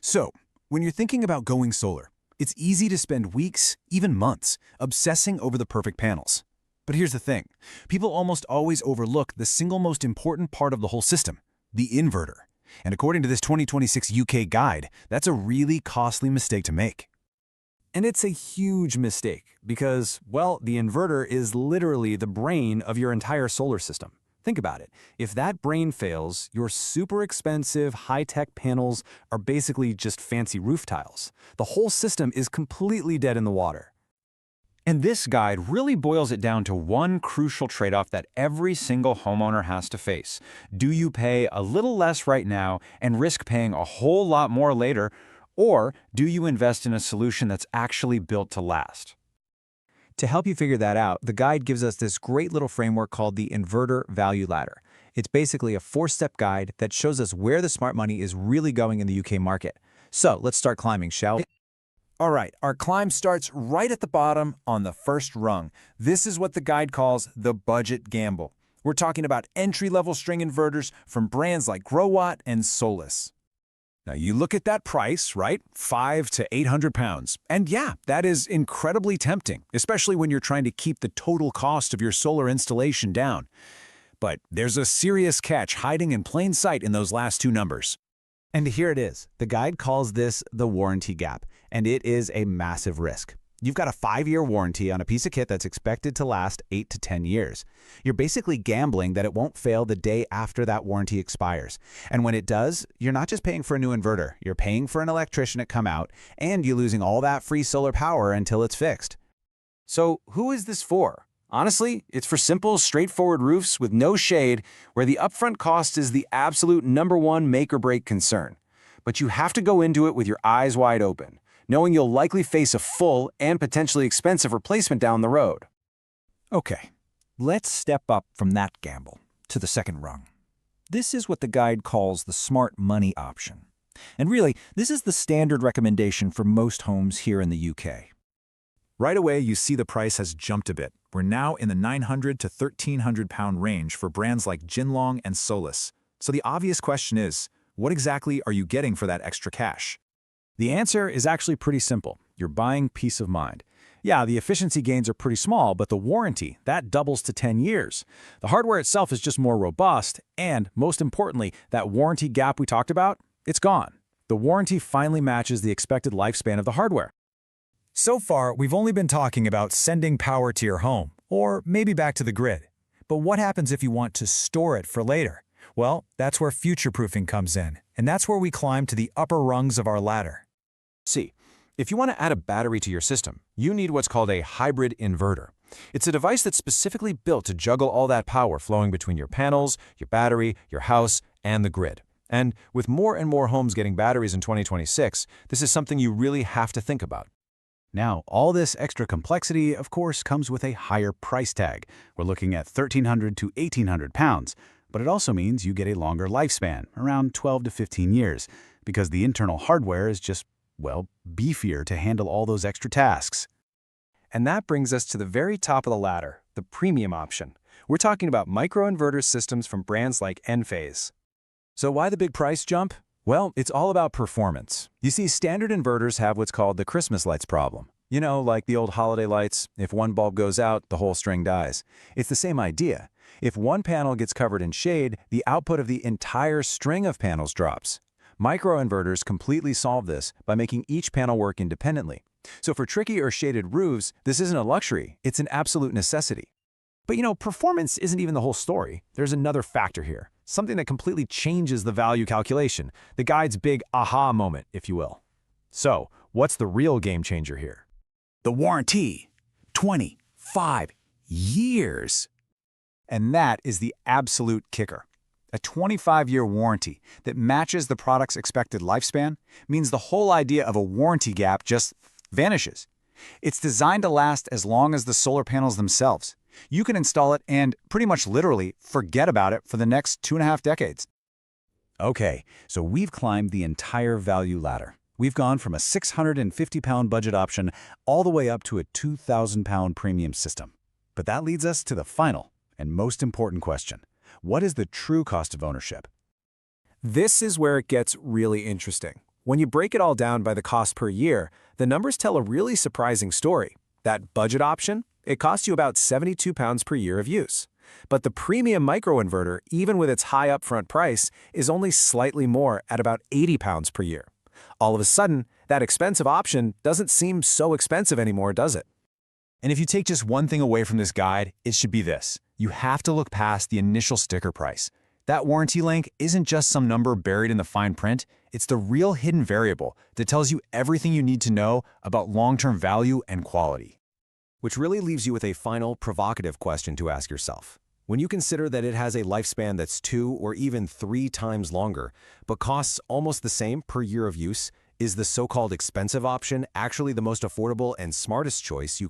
So, when you're thinking about going solar, it's easy to spend weeks, even months, obsessing over the perfect panels. But here's the thing. People almost always overlook the single most important part of the whole system, the inverter. And according to this 2026 UK guide, that's a really costly mistake to make. And it's a huge mistake because, well, the inverter is literally the brain of your entire solar system. Think about it. If that brain fails, your super expensive, high-tech panels are basically just fancy roof tiles. The whole system is completely dead in the water. And this guide really boils it down to one crucial trade-off that every single homeowner has to face. Do you pay a little less right now and risk paying a whole lot more later, or do you invest in a solution that's actually built to last? To help you figure that out, the guide gives us this great little framework called the Inverter Value Ladder. It's basically a 4-step guide that shows us where the smart money is really going in the UK market. So let's start climbing, shall we? All right, our climb starts right at the bottom on the first rung. This is what the guide calls the budget gamble. We're talking about entry-level string inverters from brands like Growatt and Solus. Now, you look at that price, right? £500 to £800. And yeah, that is incredibly tempting, especially when you're trying to keep the total cost of your solar installation down. But there's a serious catch hiding in plain sight in those last two numbers. And here it is. The guide calls this the warranty gap, and it is a massive risk. You've got a 5-year warranty on a piece of kit that's expected to last 8 to 10 years. You're basically gambling that it won't fail the day after that warranty expires. And when it does, you're not just paying for a new inverter. You're paying for an electrician to come out, and you're losing all that free solar power until it's fixed. So who is this for? Honestly, it's for simple, straightforward roofs with no shade, where the upfront cost is the absolute #1 make-or-break concern. But you have to go into it with your eyes wide open, knowing you'll likely face a full and potentially expensive replacement down the road. Okay, let's step up from that gamble to the second rung. This is what the guide calls the smart money option. And really, this is the standard recommendation for most homes here in the UK. Right away, you see the price has jumped a bit. We're now in the £900 to £1,300 range for brands like Jinlong and Solus. So the obvious question is, what exactly are you getting for that extra cash? The answer is actually pretty simple. You're buying peace of mind. Yeah, the efficiency gains are pretty small, but the warranty, that doubles to 10 years. The hardware itself is just more robust, and most importantly, that warranty gap we talked about, it's gone. The warranty finally matches the expected lifespan of the hardware. So far, we've only been talking about sending power to your home, or maybe back to the grid. But what happens if you want to store it for later? Well, that's where future-proofing comes in, and that's where we climb to the upper rungs of our ladder. See, if you want to add a battery to your system, you need what's called a hybrid inverter. It's a device that's specifically built to juggle all that power flowing between your panels, your battery, your house, and the grid. And with more and more homes getting batteries in 2026, this is something you really have to think about. Now, all this extra complexity, of course, comes with a higher price tag. We're looking at £1,300 to £1,800, but it also means you get a longer lifespan, around 12 to 15 years, because the internal hardware is just, well, beefier to handle all those extra tasks. And that brings us to the very top of the ladder, the premium option. We're talking about microinverter systems from brands like Enphase. So why the big price jump? Well, it's all about performance. You see, standard inverters have what's called the Christmas lights problem. You know, like the old holiday lights, if one bulb goes out, the whole string dies. It's the same idea. If one panel gets covered in shade, the output of the entire string of panels drops. Microinverters completely solve this by making each panel work independently. So for tricky or shaded roofs, this isn't a luxury, it's an absolute necessity. But you know, performance isn't even the whole story. There's another factor here, something that completely changes the value calculation, the guide's big aha moment, if you will. So, what's the real game changer here? The warranty, 25 years. And that is the absolute kicker. A 25-year warranty that matches the product's expected lifespan means the whole idea of a warranty gap just vanishes. It's designed to last as long as the solar panels themselves. You can install it and pretty much literally forget about it for the next 2.5 decades. Okay, so we've climbed the entire value ladder. We've gone from a £650 budget option all the way up to a £2,000 premium system. But that leads us to the final and most important question. What is the true cost of ownership? This is where it gets really interesting. When you break it all down by the cost per year, the numbers tell a really surprising story. That budget option, it costs you about £72 per year of use. But the premium microinverter, even with its high upfront price, is only slightly more at about £80 per year. All of a sudden, that expensive option doesn't seem so expensive anymore, does it? And if you take just one thing away from this guide, it should be this. You have to look past the initial sticker price. That warranty link isn't just some number buried in the fine print, it's the real hidden variable that tells you everything you need to know about long-term value and quality. Which really leaves you with a final, provocative question to ask yourself. When you consider that it has a lifespan that's 2 or even 3 times longer, but costs almost the same per year of use, is the so-called expensive option actually the most affordable and smartest choice you